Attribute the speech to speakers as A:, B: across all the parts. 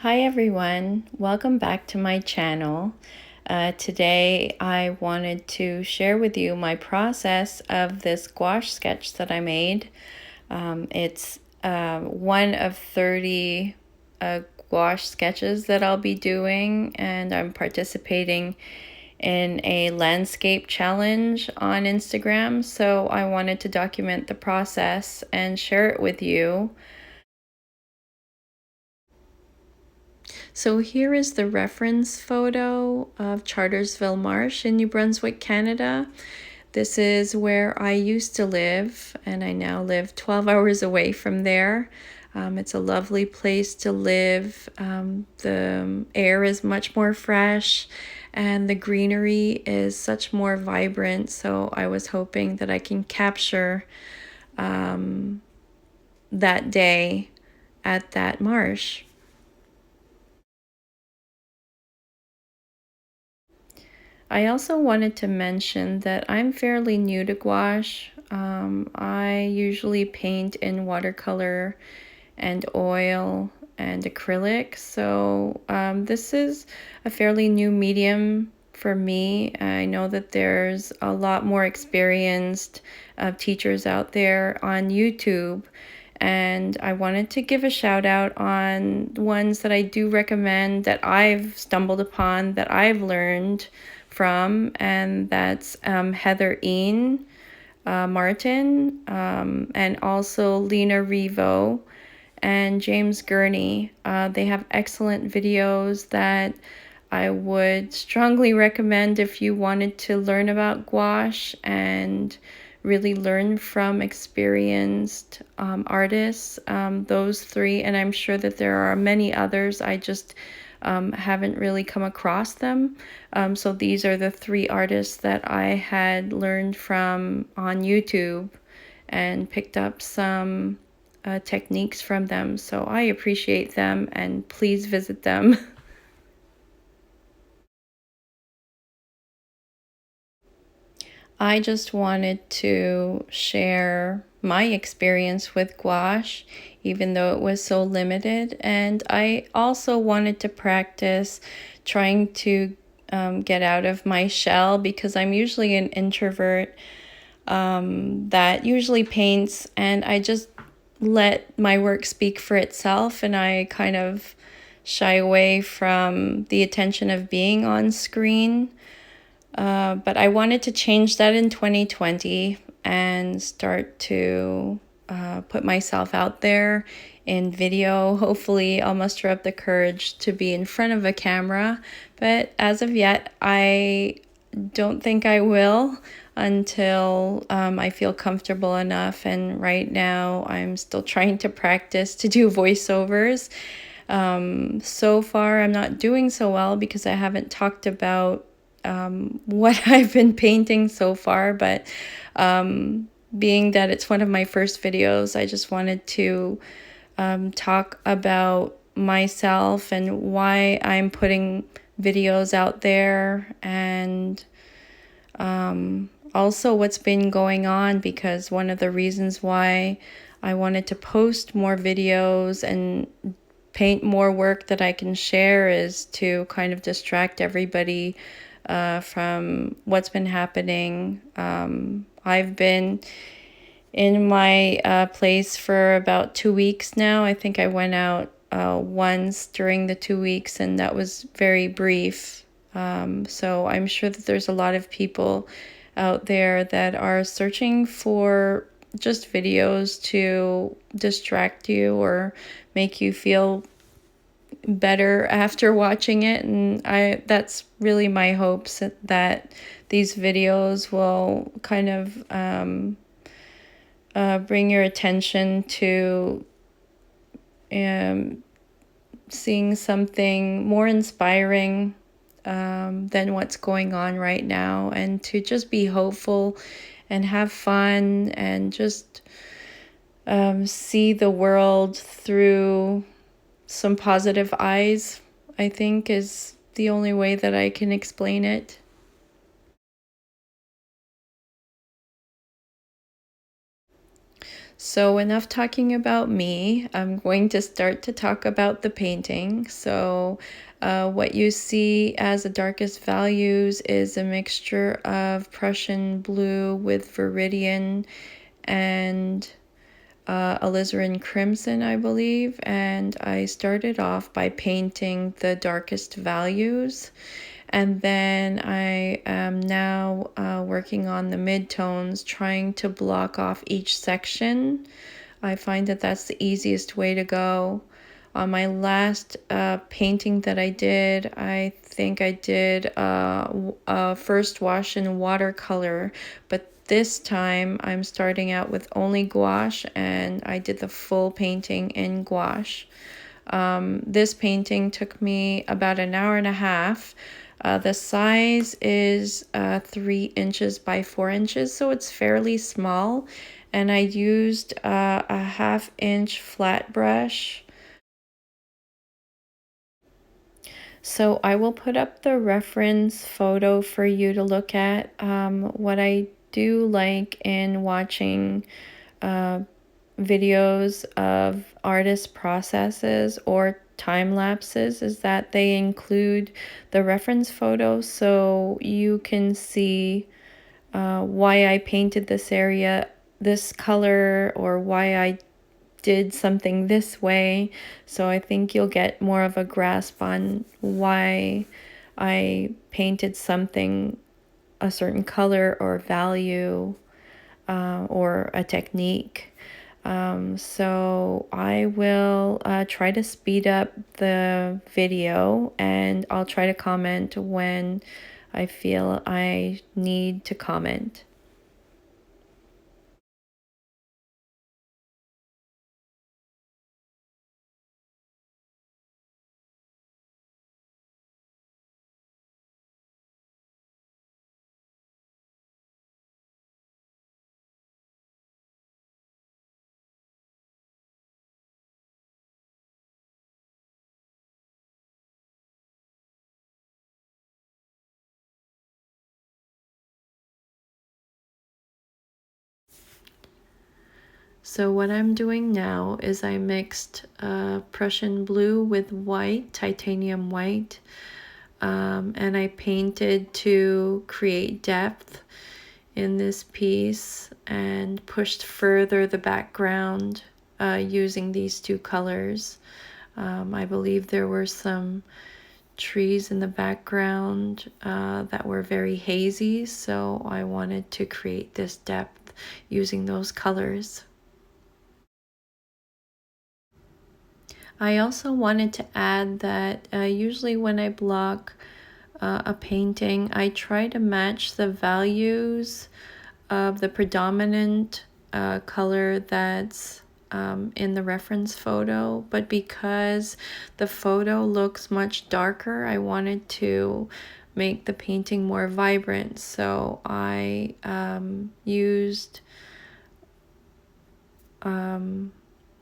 A: Hi everyone, welcome back to my channel. Today I wanted to share with you my process of this gouache sketch that I made. It's one of 30 gouache sketches that I'll be doing, and I'm participating in a landscape challenge on Instagram, so I wanted to document the process and share it with you. So here is the reference photo of Chartersville Marsh in New Brunswick, Canada. This is where I used to live, and I now live 12 hours away from there. It's a lovely place to live. The air is much more fresh, and the greenery is such more vibrant. So I was hoping that I can capture that day at that marsh. I also wanted to mention that I'm fairly new to gouache. I usually paint in watercolor and oil and acrylic, so this is a fairly new medium for me. I know that there's a lot more experienced teachers out there on YouTube, and I wanted to give a shout out on ones that I do recommend that I've stumbled upon, that I've learned from, and that's Heather Ian Martin, and also Lena Revo and James Gurney. They have excellent videos that I would strongly recommend if you wanted to learn about gouache and really learn from experienced artists. Those three, and I'm sure that there are many others. I just haven't really come across them. So these are the three artists that I had learned from on YouTube and picked up some techniques from them. So I appreciate them, and please visit them. I just wanted to share my experience with gouache, even though it was so limited. And I also wanted to practice trying to get out of my shell, because I'm usually an introvert that usually paints, and I just let my work speak for itself, and I kind of shy away from the attention of being on screen. But I wanted to change that in 2020 and start to put myself out there in video. Hopefully, I'll muster up the courage to be in front of a camera. But as of yet, I don't think I will until I feel comfortable enough. And right now, I'm still trying to practice to do voiceovers. So far, I'm not doing so well because I haven't talked about what I've been painting so far, but being that it's one of my first videos, I just wanted to talk about myself and why I'm putting videos out there, and also what's been going on, because one of the reasons why I wanted to post more videos and paint more work that I can share is to kind of distract everybody from what's been happening. I've been in my place for about 2 weeks now. I think I went out once during the 2 weeks, and that was very brief. So I'm sure that there's a lot of people out there that are searching for just videos to distract you or make you feel better after watching it, and that's really my hopes that these videos will kind of bring your attention to seeing something more inspiring than what's going on right now, and to just be hopeful and have fun and just see the world through some positive eyes, I think, is the only way that I can explain it. So enough talking about me. I'm going to start to talk about the painting. So what you see as the darkest values is a mixture of Prussian blue with Viridian and alizarin crimson, I believe. And I started off by painting the darkest values. And then I am now working on the midtones, trying to block off each section. I find that that's the easiest way to go. On my last painting that I did, I think I did a first wash in watercolor, but this time I'm starting out with only gouache, and I did the full painting in gouache. This painting took me about an hour and a half. The size is 3 inches by 4 inches, so it's fairly small. And I used a 1/2 inch flat brush. So I will put up the reference photo for you to look at. What I do like in watching videos of artist processes or time lapses is that they include the reference photo, so you can see why I painted this area this color, or why I did something this way. So I think you'll get more of a grasp on why I painted something a certain color or value or a technique. So I will try to speed up the video, and I'll try to comment when I feel I need to comment. So what I'm doing now is I mixed Prussian blue with white, titanium white, and I painted to create depth in this piece and pushed further the background using these two colors. I believe there were some trees in the background that were very hazy, so I wanted to create this depth using those colors. I also wanted to add that usually when I block a painting, I try to match the values of the predominant color that's in the reference photo, but because the photo looks much darker, I wanted to make the painting more vibrant, so I used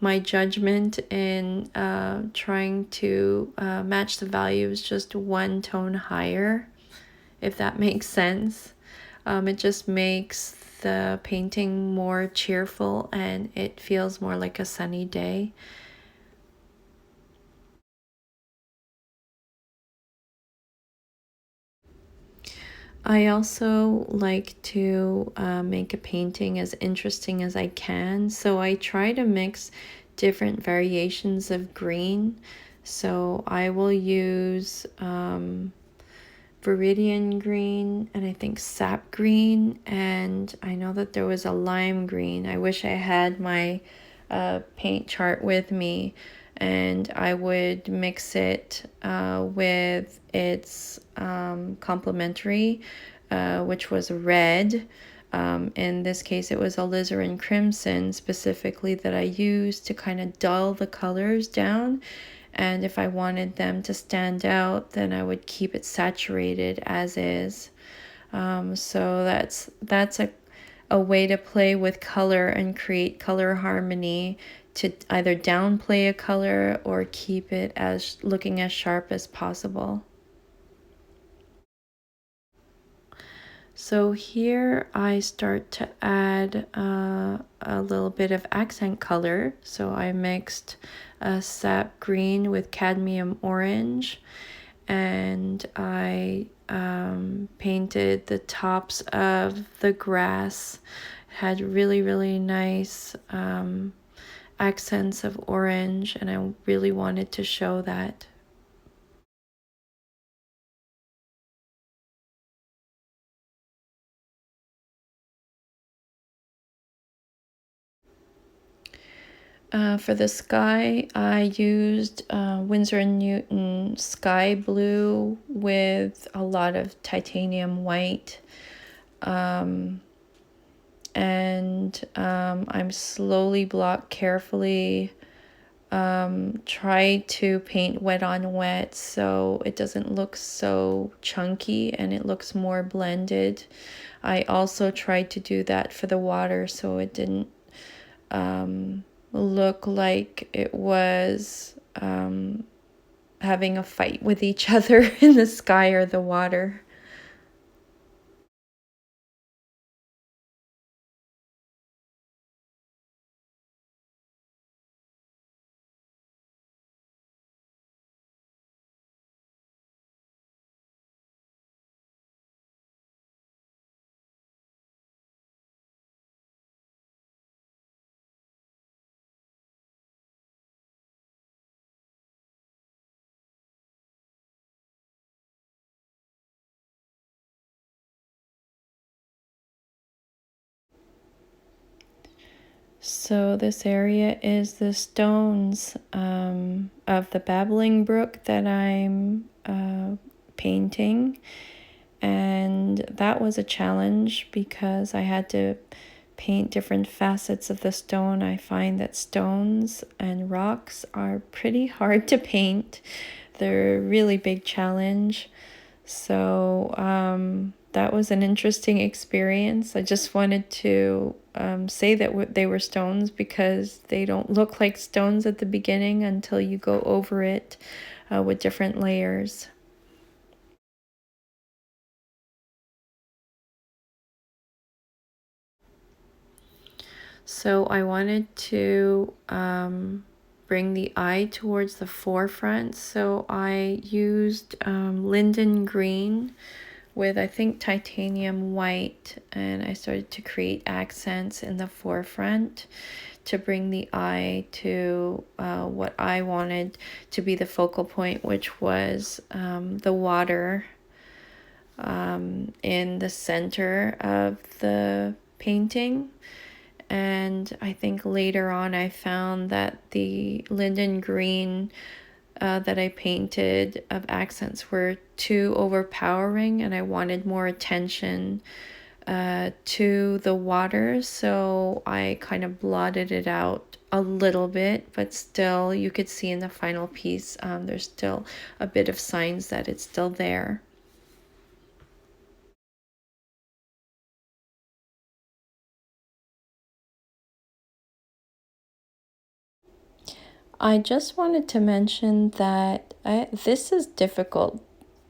A: my judgment in trying to match the values just one tone higher, if that makes sense. It just makes the painting more cheerful, and it feels more like a sunny day. I also like to make a painting as interesting as I can, so I try to mix different variations of green. So I will use Viridian green, and I think sap green, and I know that there was a lime green. I wish I had my paint chart with me, and I would mix it with its complementary, which was red. In this case, it was alizarin crimson specifically that I used to kind of dull the colors down. And if I wanted them to stand out, then I would keep it saturated as is. So that's a way to play with color and create color harmony, to either downplay a color or keep it as looking as sharp as possible. So here I start to add a little bit of accent color. So I mixed sap green with cadmium orange, and I painted the tops of the grass. It had really nice accents of orange, and I really wanted to show that. For the sky, I used Winsor & Newton sky blue with a lot of titanium white. I'm slowly block carefully. Try to paint wet on wet so it doesn't look so chunky and it looks more blended. I also tried to do that for the water so it didn't look like it was having a fight with each other in the sky or the water. So this area is the stones of the Babbling Brook that I'm painting. And that was a challenge because I had to paint different facets of the stone. I find that stones and rocks are pretty hard to paint. They're a really big challenge. So that was an interesting experience. I just wanted to say that they were stones because they don't look like stones at the beginning until you go over it with different layers. So I wanted to bring the eye towards the forefront. So I used linden green with, I think, titanium white, and I started to create accents in the forefront to bring the eye to what I wanted to be the focal point, which was the water in the center of the painting. And I think later on I found that the linden green that I painted of accents were too overpowering, and I wanted more attention to the water, so I kind of blotted it out a little bit, but still you could see in the final piece there's still a bit of signs that it's still there. I just wanted to mention that this is difficult.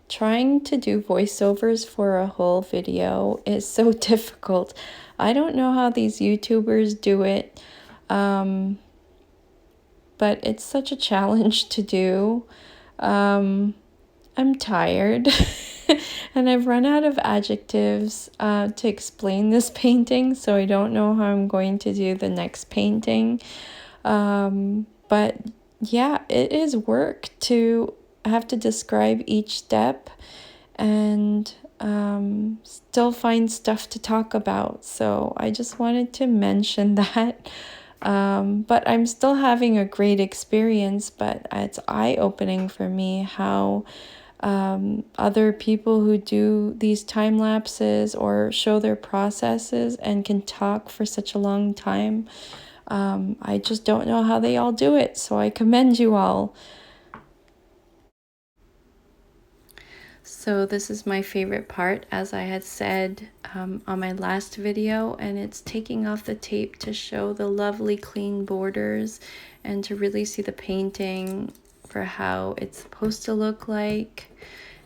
A: Trying to do voiceovers for a whole video is so difficult. I don't know how these YouTubers do it, but it's such a challenge to do. I'm tired and I've run out of adjectives to explain this painting, so I don't know how I'm going to do the next painting. But yeah, it is work to have to describe each step and still find stuff to talk about. So I just wanted to mention that. But I'm still having a great experience, but it's eye-opening for me how other people who do these time lapses or show their processes and can talk for such a long time. I just don't know how they all do it, so I commend you all. So this is my favorite part, as I had said on my last video, and it's taking off the tape to show the lovely clean borders and to really see the painting for how it's supposed to look like.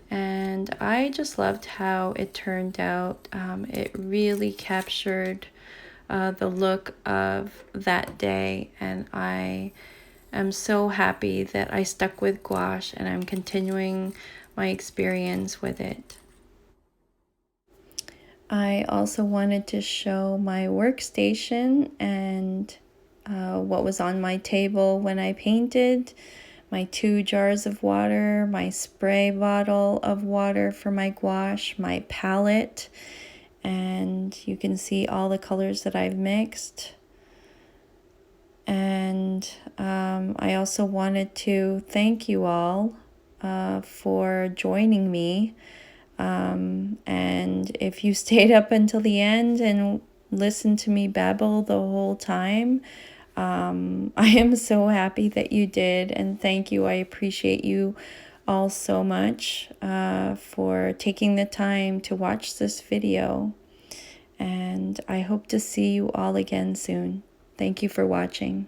A: and I just loved how it turned out. It really captured the look of that day, and I am so happy that I stuck with gouache and I'm continuing my experience with it. I also wanted to show my workstation and what was on my table when I painted. My 2 jars of water, my spray bottle of water for my gouache, my palette, and you can see all the colors that I've mixed. And I also wanted to thank you all for joining me. And if you stayed up until the end and listened to me babble the whole time, I am so happy that you did, and thank you. I appreciate you all so much for taking the time to watch this video, and I hope to see you all again soon. Thank you for watching.